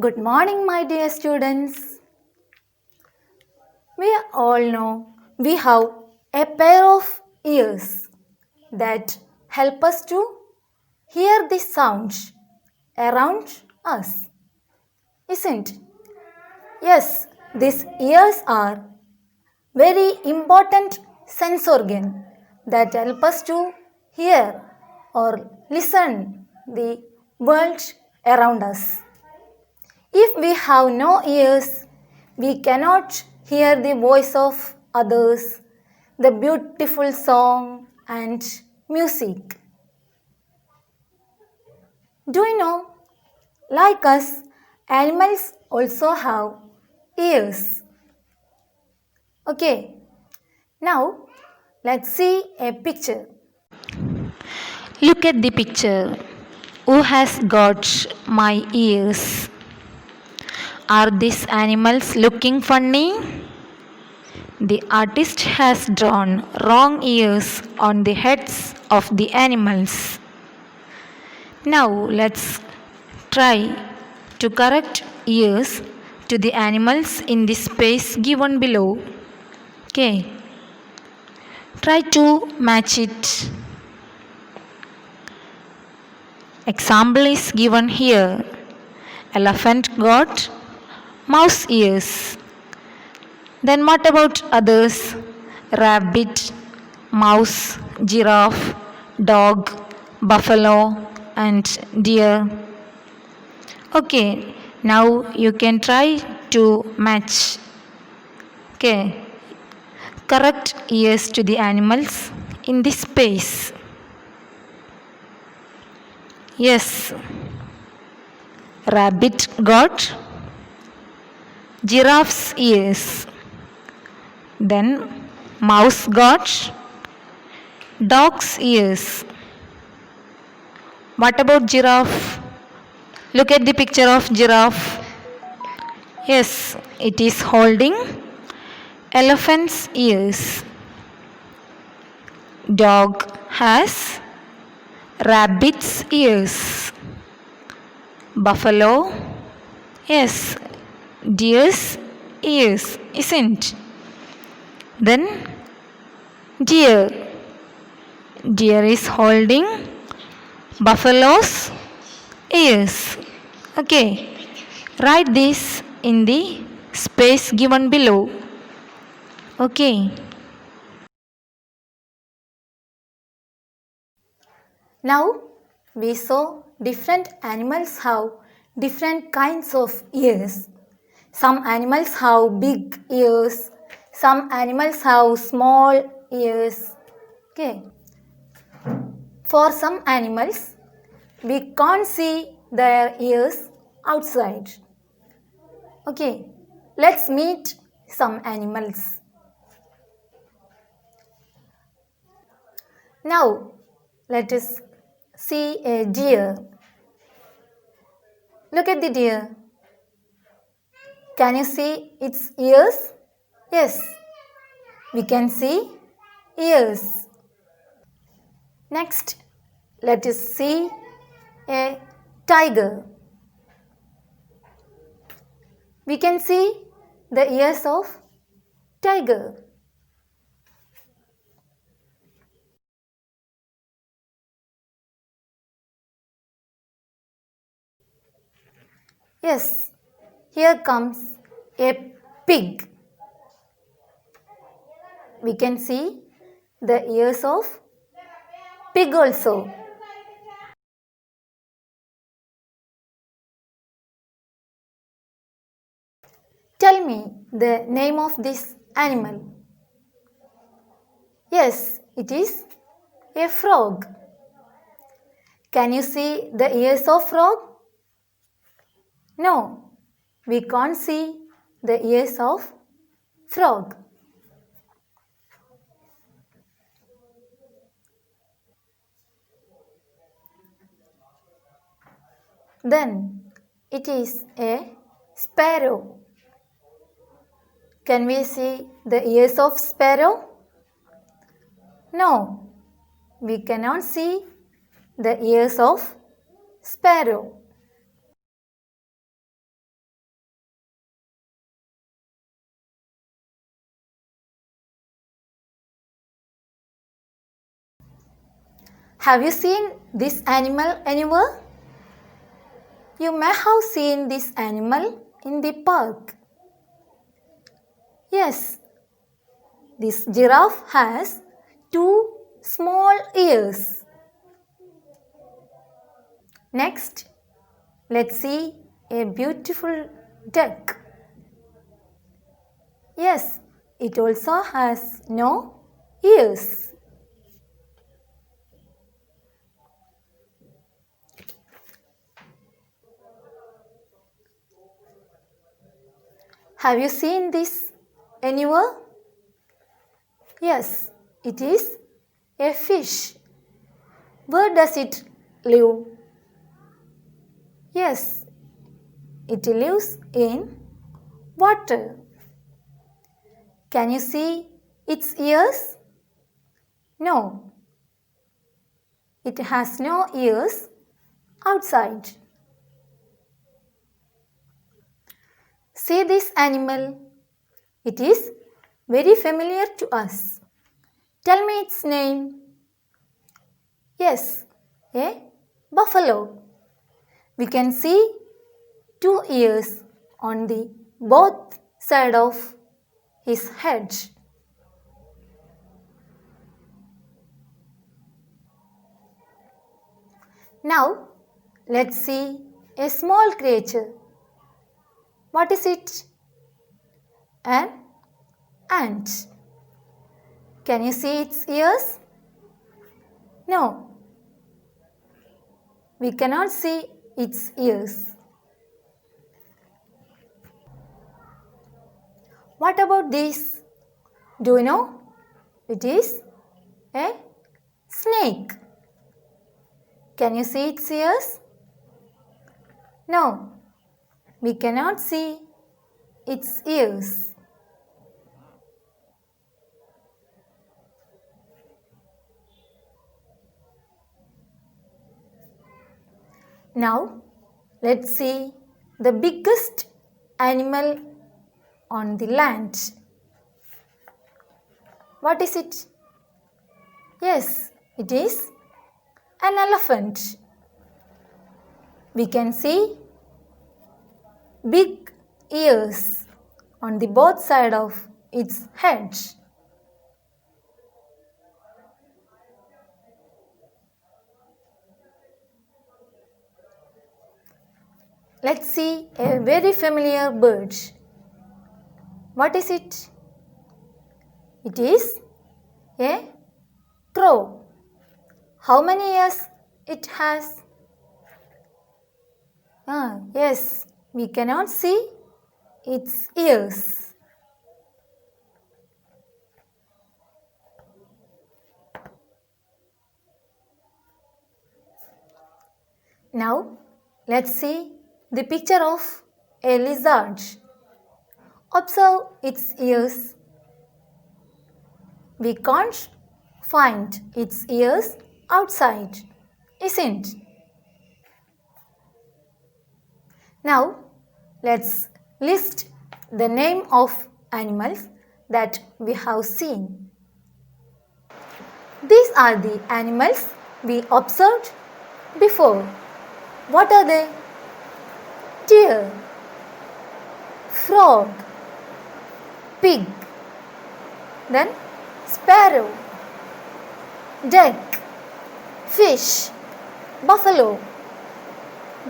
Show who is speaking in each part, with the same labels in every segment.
Speaker 1: Good morning, my dear students. We all know we have a pair of ears that help us to hear the sounds around us, isn't? Yes, these ears are very important sense organ that help us to hear or listen the world around us. If we have no ears, we cannot hear the voice of others, the beautiful song and music. Do you know, like us, animals also have ears. Okay, now let's see a picture.
Speaker 2: Look at the picture. Who has got my ears? Are these animals looking funny? The artist has drawn wrong ears on the heads of the animals. Now let's try to correct ears to the animals in the space given below. Okay. Try to match it. Example is given here. Elephant got mouse ears. Then what about others? Rabbit, mouse, giraffe, dog, buffalo and deer. Okay, now you can try to match. Okay, correct ears to the animals in this space. Yes, rabbit got giraffe's ears. Then mouse got dog's ears. What about giraffe? Look at the picture of giraffe. Yes, it is holding elephant's ears. Dog has rabbit's ears. Buffalo, yes, deer's ears, isn't? Then deer. Deer is holding buffalo's ears. Okay, write this in the space given below. Okay.
Speaker 1: Now we saw different animals have different kinds of ears. Some animals have big ears, some animals have small ears. Okay. For some animals, we can't see their ears outside. Okay, let's meet some animals. Now, let us see a deer. Look at the deer. Can you see its ears? Yes, we can see ears. Next, let us see a tiger. We can see the ears of tiger. Yes, here comes a pig. We can see the ears of pig also. Tell me the name of this animal. Yes, it is a frog. Can you see the ears of frog? No, we can't see the ears of frog. Then it is a sparrow. Can we see the ears of sparrow? No, we cannot see the ears of sparrow. Have you seen this animal anywhere? You may have seen this animal in the park. Yes, this giraffe has two small ears. Next, let's see a beautiful duck. Yes, it also has no ears. Have you seen this anywhere? Yes, it is a fish. Where does it live? Yes, it lives in water. Can you see its ears? No, it has no ears outside. See this animal. It is very familiar to us. Tell me its name. Yes, a buffalo. We can see two ears on the both side of his head. Now, let's see a small creature. What is it? An ant. Can you see its ears? No, we cannot see its ears. What about this? Do you know? It is a snake. Can you see its ears? No, we cannot see its ears. Now, let's see the biggest animal on the land. What is it? Yes, it is an elephant. We can see big ears on the both side of its head. Let's see a very familiar bird. What is it? It is a crow. How many ears it has? Yes, we cannot see its ears. Now, let's see the picture of a lizard. Observe its ears. We can't find its ears outside, isn't? Now, let's list the name of animals that we have seen. These are the animals we observed before. What are they? Deer, frog, pig, then sparrow, duck, fish, buffalo,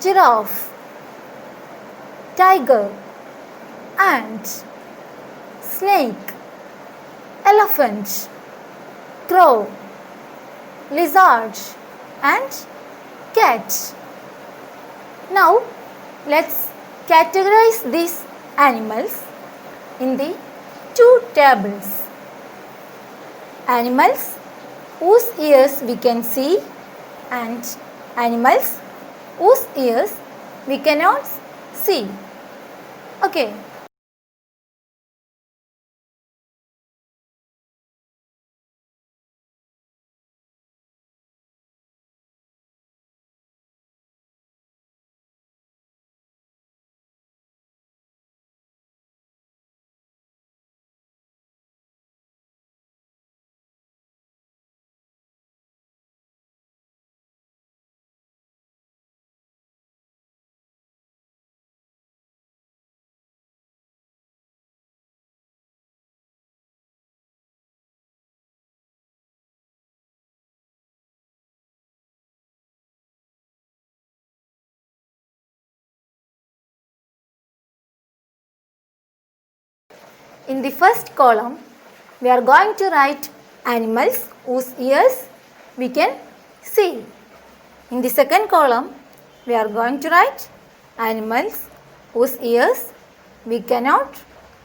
Speaker 1: giraffe, tiger, ant, snake, elephant, crow, lizard and cat. Now let's categorize these animals in the two tables. Animals whose ears we can see and animals whose ears we cannot see. Okay. In the first column, we are going to write animals whose ears we can see. In the second column, we are going to write animals whose ears we cannot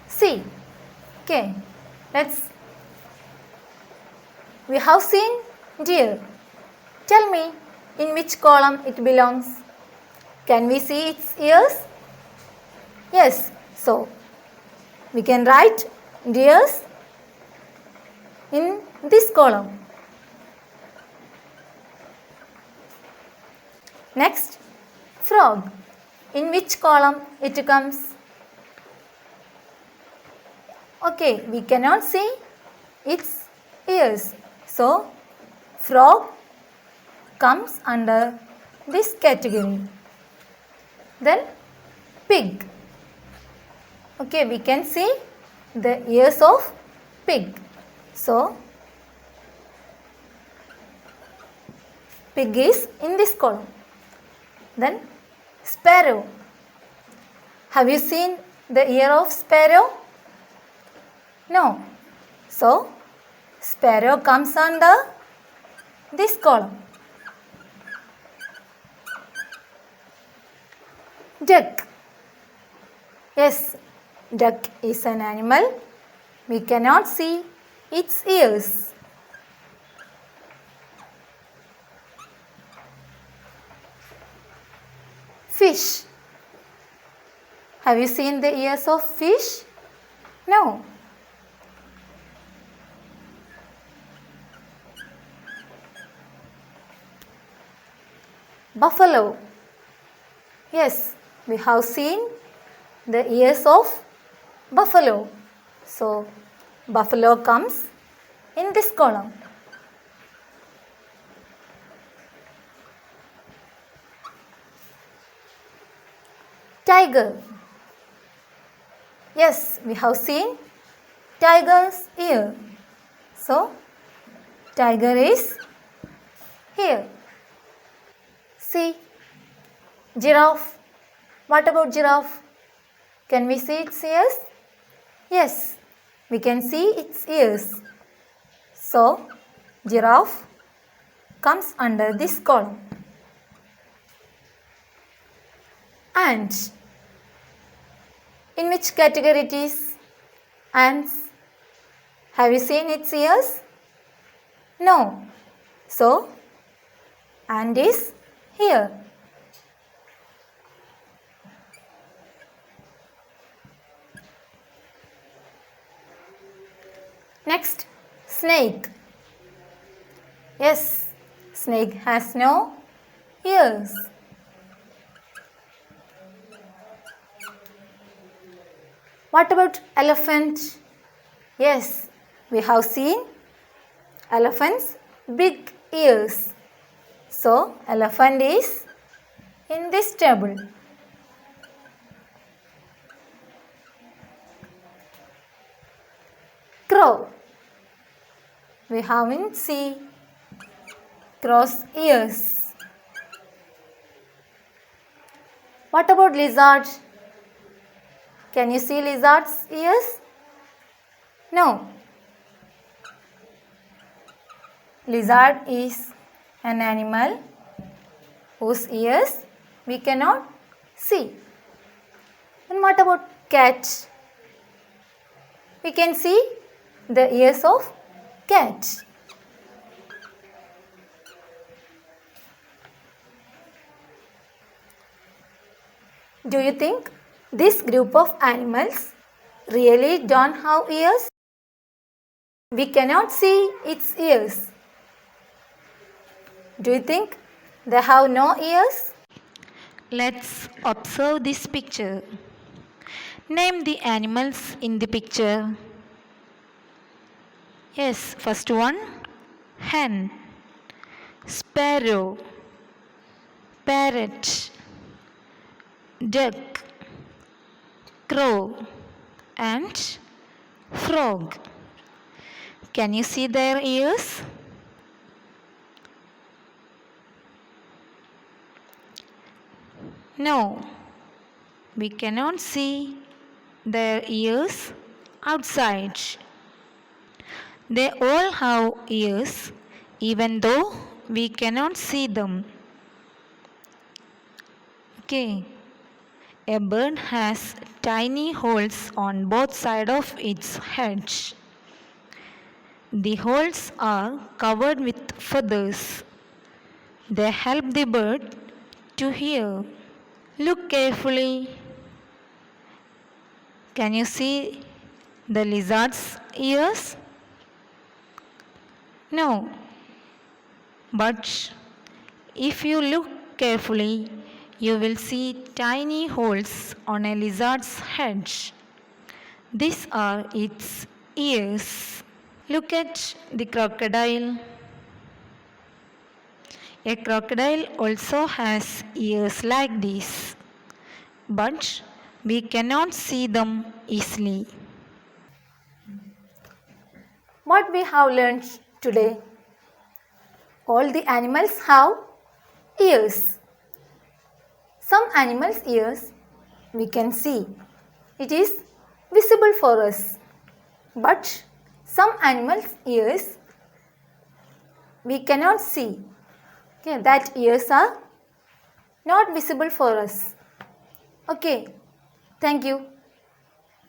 Speaker 1: see. Okay, we have seen deer. Tell me in which column it belongs. Can we see its ears? Yes, so we can write deers in this column. Next, frog. In which column it comes? Okay, we cannot see its ears. So, frog comes under this category. Then, pig. Okay, we can see the ears of pig. So, pig is in this column. Then, sparrow. Have you seen the ear of sparrow? No. So, sparrow comes under this column. Duck. Yes, duck is an animal. We cannot see its ears. Fish. Have you seen the ears of fish? No. Buffalo. Yes, we have seen the ears of buffalo. So, buffalo comes in this column. Tiger. Yes, we have seen tiger's ear. So, tiger is here. See, giraffe. What about giraffe? Can we see its ears? Yes, we can see its ears. So, giraffe comes under this column. Ant. In which category it is? Ants. Have you seen its ears? No. So, ant is here. Next, snake. Yes, snake has no ears. What about elephant? Yes, we have seen elephant's big ears. So, elephant is in this table. Crow. We haven't seen crow's ears. What about lizard? Can you see lizard's ears? No. Lizard is an animal whose ears we cannot see. And what about cat? We can see the ears of cat. Do you think this group of animals really don't have ears? We cannot see its ears. Do you think they have no ears?
Speaker 2: Let's observe this picture. Name the animals in the picture. Yes, first one, hen, sparrow, parrot, duck, crow, and frog. Can you see their ears? No, we cannot see their ears outside. They all have ears, even though we cannot see them. Okay. A bird has tiny holes on both sides of its head. The holes are covered with feathers. They help the bird to hear. Look carefully. Can you see the lizard's ears? No. But if you look carefully, you will see tiny holes on a lizard's head. These are its ears. Look at the crocodile. A crocodile also has ears like this, but we cannot see them easily.
Speaker 1: What we have learned today? All the animals have ears. Some animals' ears we can see. It is visible for us. But some animals' ears we cannot see. Okay, that ears are not visible for us. Okay, thank you.